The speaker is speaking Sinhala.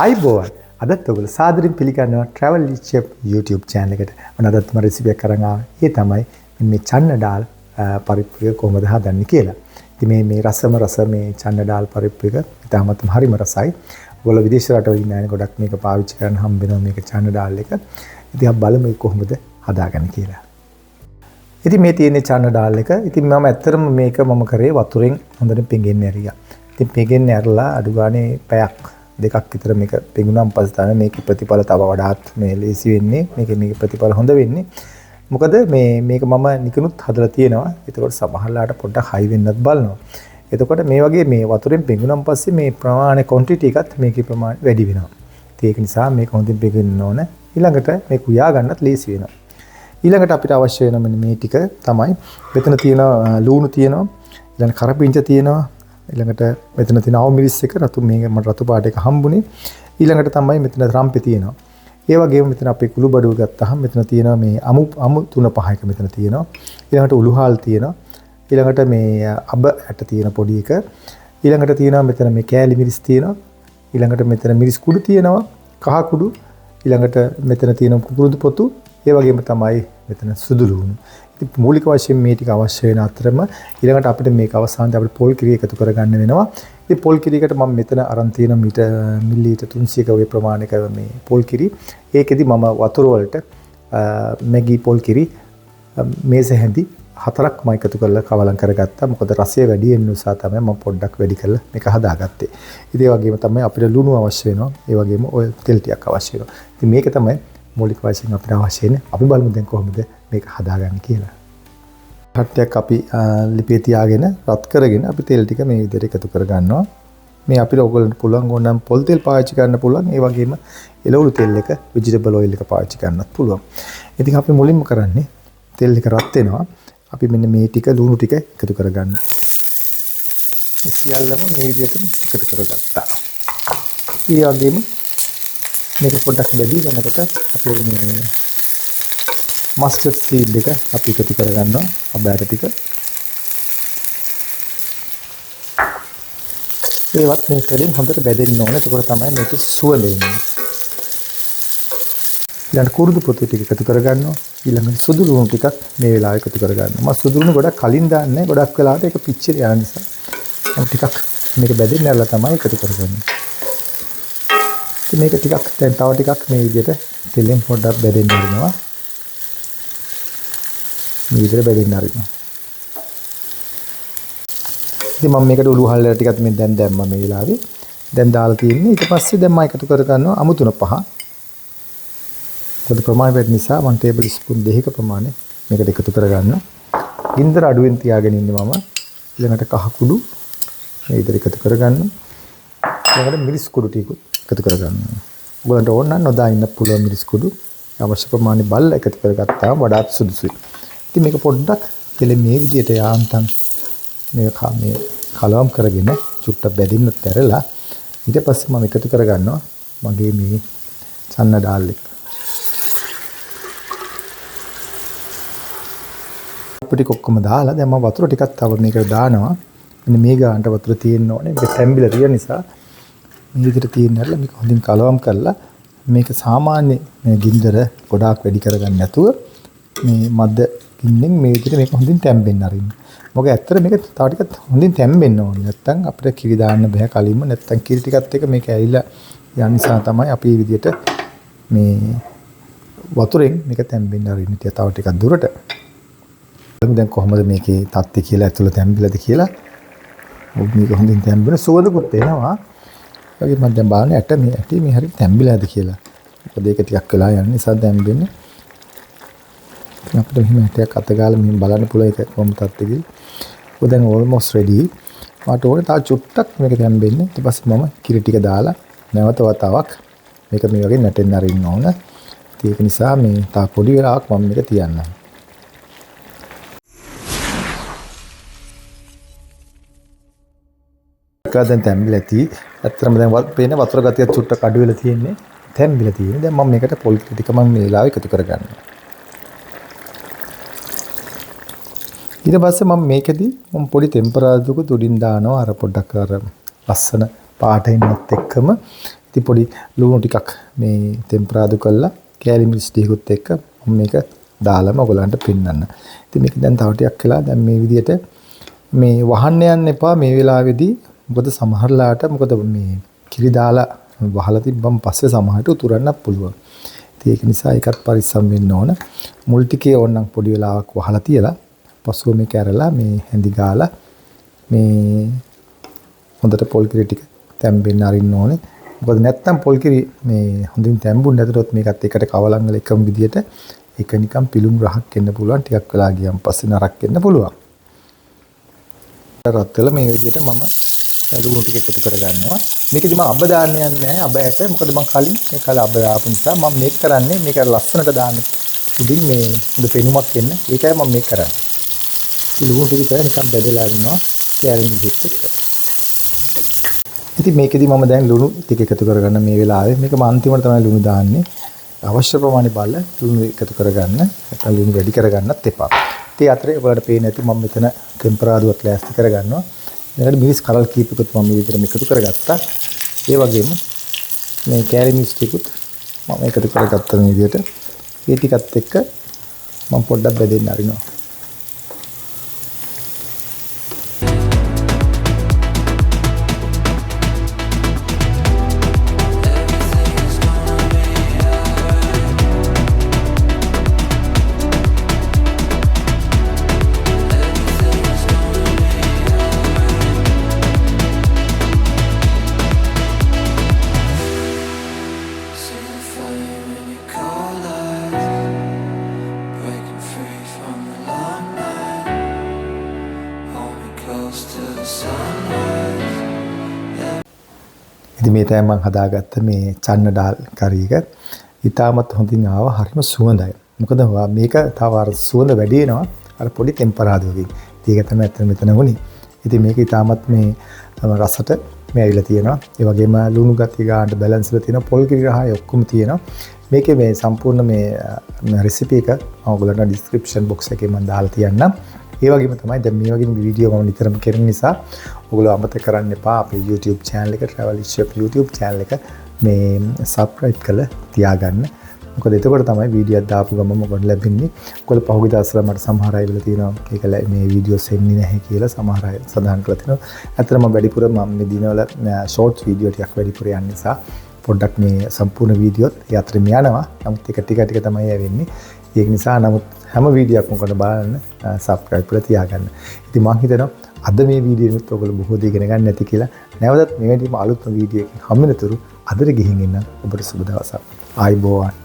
ආයිබෝවන් අදත් ඔයගොල්ලෝ සාදරයෙන් පිළිගන්නවා travel chef YouTube channel එකට. මම අදත් මම රෙසිපි එකක් අරන් ආවා. ඒ තමයි මේ චන්න ඩාල් පරිප්පු එක කොහොමද හදන්නේ කියලා. ඉතින් මේ රස මේ චන්න ඩාල් පරිප්පු එක ඉතාමත් හරිම රසයි. ඔයගොල්ලෝ විදේශ රටවල ඉන්න අය ගොඩක් මේක පාවිච්චි කරන්න හම්බ වෙනවා මේක චන්න ඩාල් එක. ඉතින් අපි බලමු මේක කොහොමද හදාගන්නේ කියලා. ඉතින් මේ තියෙන චන්න ඩාල් එක. ඉතින් මම ඇත්තටම මේක කරේ වතුරෙන් හොඳට පෙඟෙන්න ඇරියා. ඉතින් පෙඟෙන්න ඇරලා අඩු ගානේ පැයක් දෙකක් විතර මේක පෙඟුණාන් පස්සේ තමයි මේකේ ප්‍රතිඵල තව වඩාත් මේ ලේසි වෙන්නේ. මේකේ ප්‍රතිඵල හොඳ වෙන්නේ. මොකද මේක මම නිකනුත් හදලා තියෙනවා. ඒකෝට සමහරලාට පොඩ්ඩක් හයි වෙන්නත් බලනවා. එතකොට මේ වගේ මේ වතුරෙන් පෙඟුණාන් පස්සේ මේ ප්‍රමාණය ක්වොන්ටිටි එකත් මේකේ ප්‍රමාණය වැඩි වෙනවා. ඒක නිසා මේක හොඳින් පෙඟෙන්න ඕන. ඊළඟට මේක උයා ගන්නත් ලේසි වෙනවා. ඊළඟට අපිට අවශ්‍ය වෙන මේ ටික තමයි මෙතන තියෙන ලුණු තියෙනවා. ඊළඟ කරපිංච තියෙනවා. ඊළඟට මෙතන තියෙන අවමිරිස් එක රතු මට රතු පාට එක හම්බුනේ. ඊළඟට තමයි මෙතන රම්පේ තියෙනවා. ඒ වගේම මෙතන අපේ කුළු බඩුව ගත්තාම මෙතන තියෙනවා මේ අමු 3-5 එක මෙතන තියෙනවා. ඊළඟට උළුහාල් තියෙනවා. ඊළඟට මේ අබ ඇට තියෙන පොඩි එක. ඊළඟට තියෙනවා මෙතන මේ කෑලි මිරිස් තියෙනවා. ඊළඟට මෙතන මිරිස් කුඩු තියෙනවා. කහ කුඩු. ඊළඟට මෙතන තියෙන කුකුරුදු පොතු. ඒ වගේම තමයි මෙතන සුදු ලුණු. ඉතින් මූලික වශයෙන් මේ ටික අවශ්‍ය වෙන අතරම ඊළඟට අපිට මේක අවසානයේ අපිට පොල් කිරි එකතු කරගන්න වෙනවා. ඉතින් පොල් කිරියකට මම මෙතන අරන් තියෙන මිලිලීටර් 300ක වගේ ප්‍රමාණයක මේ පොල් කිරි. ඒකෙදි මම වතුර වලට මැගි පොල් කිරි මේස හැඳි 4ක් මම එකතු කරලා කවලම් කරගත්තා. මොකද රසය වැඩි වෙන නිසා තමයි මම පොඩ්ඩක් වැඩි කරලා මේක හදාගත්තේ. ඉතින් ඒ වගේම තමයි අපිට ලුණු අවශ්‍ය වෙනවා. ඒ වගේම ඔය තෙල් ටිකක් අවශ්‍ය වෙනවා. ඉතින් මේක තමයි මූලික වශයෙන් අපිට අවශ්‍ය වෙන්නේ. අපි බලමු දැන් කොහොමද මේක හදාගන්නේ කියලා. කට්ටියක් අපි ලිපේ තියාගෙන රත් කරගෙන අපි තෙල් ටික මේ විදිහට එකතු කර ගන්නවා. මේ අපිට ඔයගොල්ලන්ට පුළුවන් ඕනම් පොල් තෙල් පාවිච්චි කරන්න පුළුවන්. ඒ වගේම එළවලු තෙල් එක vegetable oil එක පාවිච්චි කරන්නත් පුළුවන්. ඉතින් අපි මුලින්ම කරන්නේ තෙල් එක රත් වෙනවා. අපි මෙන්න මේ ටික ලුණු ටික එකතු කර ගන්න. මේ සියල්ලම මේ විදිහට එකතු කරගත්තා. ඒ වගේම මේක පොඩ්ඩක් වැඩි වෙනකොට අපේ මේ මස්ටර්ඩ් සීඩ් එක අපි එකතු කරගන්නවා අබෑට ටික. ඒවත් මේ තෙලින් හොඳට බැදෙන්න ඕනේ. එතකොට තමයි මේකේ සුවඳ එන්නේ. ඊළඟ කුරුදු පොතු ටික එකතු කරගන්නවා. ඊළඟ සුදු ලුණු ටිකක් මේ වෙලාවේ එකතු කරගන්නවා. මම සුදු ලුණු ගොඩක් කලින් දාන්නේ. ගොඩක් වෙලාවට ඒක පිච්චිලා යන නිසා මම ටිකක් මේක බැදෙන්න ඇරලා තමයි එකතු කරගන්නේ. මේක ටිකක් දැන් තව ටිකක් මේ විදිහට තෙලෙන් පොඩ්ඩක් බැදෙන්න හරිනවා. මේ විදිහට බැදෙන්න හරිනවා. ඉතින් මම මේකට උළු හල්ල ටිකක් මේ දැන් දැම්මා මේ වෙලාවේ. දැන් දාලා තියෙන්නේ. ඊට පස්සේ දැන් මම එකතු කර ගන්නවා අමු 3-5. පොඩි ප්‍රමාණය වැඩි නිසා 1 ටේබල් ස්පූන් 2ක ප්‍රමාණය මේකට එකතු කර ගන්නවා. ගින්දර අඩුවෙන් තියාගෙන ඉන්නේ මම. ඊළඟට කහ කුඩු මේ විදිහට එකතු කර ගන්නවා. ඊළඟට මිරිස් කුඩු ටිකත් එකතු කරගන්නවා. ඔයගොල්ලන්ට ඕන නම් නොදා ඉන්න පුළුවන් මිරිස් කුඩු. අවශ්‍ය ප්‍රමාණය බලලා එකතු කරගත්තාම වඩාත් සුදුසුයි. ඉතින් මේක පොඩ්ඩක් තෙලෙ මේ විදිහට යාන්තම් මේ කලවම් කරගෙන චුට්ටක් බැදින්නත් ඇරලා ඊට පස්සේ මම එකතු කරගන්නවා මගේ මේ චන්න ඩාල් එක. අපිට කොක්කම දාලා දැන් මම වතුර ටිකක් තව මේකට දානවා. මෙන්න මේ ගානට වතුර තියෙන්න ඕනේ. මේක තැම්බිලා තියෙන නිසා මේ විදිහට තියෙන හැරලා මේක හොඳින් කලවම් කරලා මේක සාමාන්‍ය මේ ගින්දර ගොඩාක් වැඩි කරගන්න නැතුව මේ මද්ද ගින්නෙන් මේ විදිහට මේක හොඳින් තැම්බෙන්න අරින්න. මොකද ඇත්තට මේක තව ටිකක් හොඳින් තැම්බෙන්න ඕනේ. නැත්තම් අපිට කිරි දාන්න බෑ කලින්ම. නැත්තම් කිරි ටිකත් එක මේක ඇවිල්ලා යන නිසා තමයි අපි මේ විදිහට මේ වතුරෙන් මේක තැම්බෙන්න අරින්න. තව ටිකක් දුරට. දැන් කොහොමද මේකේ තත්ති කියලා ඇතුළ තැම්බිලාද කියලා. මේක හොඳින් තැම්බෙන සුවඳකුත් එනවා. වගේ මම දැන් බලන්නේ ඇටි මේ හරියට තැම්බිලාද කියලා. මොකද ඒක ටිකක් වෙලා යන නිසා තැම්බෙන්නේ. ඉතින් අපිට මෙහෙම ඇටයක් අත ගාලා මෙහෙම බලන්න පුළුවන් ඒක කොහොමද තත්ති කියලා. ඔය දැන් almost ready. මට ඕනේ තව චුට්ටක් මේක තැම්බෙන්න. ඊට පස්සේ මම කිරි ටික දාලා නැවත වතාවක් මේක මේ වගේ නැටෙන්න අරින්න ඕන. ඒක නිසා මේ තා පොඩි වෙලාවක් මම මේක තියන්නම්. දැන් තැම්බිලා ඇති. ඇත්තටම දැන් පේන වතුර ගතිය චුට්ටක් අඩු වෙලා තියෙන්නේ. තැම්බිලා තියෙන්නේ. දැන් මම මේකට පොල් ටික මම මේ වෙලාවේ එකතු කරගන්නවා. ඊට පස්සේ මම මේකෙදි මම පොඩි ටෙම්පරාදුරක තුඩින් දානවා අර පොඩ්ඩක් අර ලස්සන පාට එන්නත් එක්කම ඉතින් පොඩි ලුණු ටිකක් මේ ටෙම්පරාදු කරලා කෑලි මිරිස් ටිකකුත් එක්ක මම මේක දාලාම ඔයගලන්ට පෙන්නන්න. ඉතින් මේක දැන් තව ටිකක් වෙලා දැන් මේ විදිහට මේ වහන්න යන්න එපා මේ වෙලාවේදී. මොකද සමහරලාට මොකද මේ කිරි දාලා වහලා තිබ්බම පස්සේ සමහරට උතුරන්නත් පුළුවන්. ඉතින් ඒක නිසා ඒකත් පරිස්සම් වෙන්න ඕන. මුල් ටිකේ ඕනනම් පොඩි වෙලාවක් වහලා තියලා පසුව මේක ඇරලා මේ හැඳි ගාලා මේ හොඳට පොල් කිරි ටික තැම්බෙන්න අරින්න ඕනේ. මොකද නැත්තම් පොල් කිරි මේ හොඳින් තැම්බුනේ නැතුනොත් මේකත් එකට කවලම් වල එකම විදියට ඒක නිකන් පිලුම් රහක් එන්න පුළුවන්. ටිකක් වෙලා ගියන් පස්සේ නරක් වෙන්න පුළුවන්. රත් වෙලා මේ විදියට මම ලුණු ටික එකතු කරගන්නවා. මේකෙදි මම අබ දාන්න යන්නේ නැහැ. අබ ඇට මොකද මම කලින් මේක අබ දාපු නිසා මම මේක කරන්නේ මේක ලස්සනට දාන්න උඩින් මේ හොඳ පෙනුමක් එන්න. ඒකයි මම මේක කරන්නේ. ලුණු ටික නිකන් බෙදලා අරිනවා කෑලි මිරිස් එක්ක. ඉතින් මේකෙදි මම දැන් ලුණු ටික එකතු කරගන්න මේ වෙලාවේ මේක මම අන්තිමට තමයි ලුණු දාන්නේ. අවශ්‍ය ප්‍රමාණය බලලා ලුණු එකතු කරගන්න. නැත්නම් ලුණු වැඩි කරගන්නත් එපා. ඉතින් අතරේ ඔයාලට පේන්නේ නැති මම මෙතන ටෙම්පරාදුවත් ලෑස්ති කරගන්නවා. ඊළඟට මිරිස් කරල් කීපයකට මම මේ විදිහට එකතු කරගත්තා. ඒ වගේම මේ කෑලි මිරිස් ටිකුත් මම එකතු කරගත්තා මේ විදිහට. ඒ ටිකත් එක්ක මම පොඩ්ඩක් බෙදෙන්න අරිනවා. ඉතින් මේ තමයි මම හදාගත්ත මේ චන්න ඩාල් කරි එක. ඉතාමත් හොඳින් ආවා. හරිම සුවඳයි. මොකද මේක තව අර සුවඳ වැඩි වෙනවා අර පොඩි ටෙම්පරාදුවකින්. ඉතින් ඒක තමයි අතන මෙතන වුනේ. ඉතින් මේක ඉතාමත් මේ රසට මේ ඇවිල්ලා තියෙනවා. ඒ වගේම ලුණු ගතිය ගන්නට බැලන්ස් වෙලා තියෙනවා. පොල් කිරි රහයි ඔක්කොම තියෙනවා. මේකේ මේ සම්පූර්ණ මේ රෙසිපි එක මම ඔයගොල්ලන්ට ඩිස්ක්‍රිප්ෂන් බොක්ස් එකේ මම දාලා තියන්නම්. ඒ වගේම තමයි දැන් මේ වගේ වීඩියෝ මම නිතරම කරන නිසා ඔයගොල්ලෝ අමතක කරන්න එපා අපේ YouTube channel එක Travel Chef YouTube channel එක මේ subscribe කරලා තියාගන්න. මොකද එතකොට තමයි වීඩියෝ එක දාපු ගමන් මොකද ලැබෙන්නේ. ඔයගොල්ලෝ පහුගිය දවස්වල මට සමහර අය වෙලා තියෙනවා ඒක මේ වීඩියෝස් එන්නේ නැහැ කියලා සමහර අය සඳහන් කරලා තිනවා. ඇත්තටම වැඩිපුර මම මේ දිනවල short වීඩියෝ ටිකක් වැඩිපුර යන නිසා පොඩ්ඩක් මේ සම්පූර්ණ වීඩියෝත් ඒ අතරින් යනවා. නමුත් ටික ටික තමයි ඇවෙන්නේ. ඒක නිසා නමුත් හැම වීඩියෝක්ම ඔයගොල්ලෝ බලන්න subscribe කරලා තියාගන්න. ඉතින් මම හිතනවා අද මේ වීඩියෝ එකත් ඔයගොල්ලෝ බොහෝ දේ ඉගෙන ගන්න නැති කියලා. නැවතත් මේ වගේ අලුත් වීඩියෝ එකකින් හම්බෙනතුරු අදට ගිහින් ඉන්න ඔබට සුබ දවසක්. ආයිබෝවන්.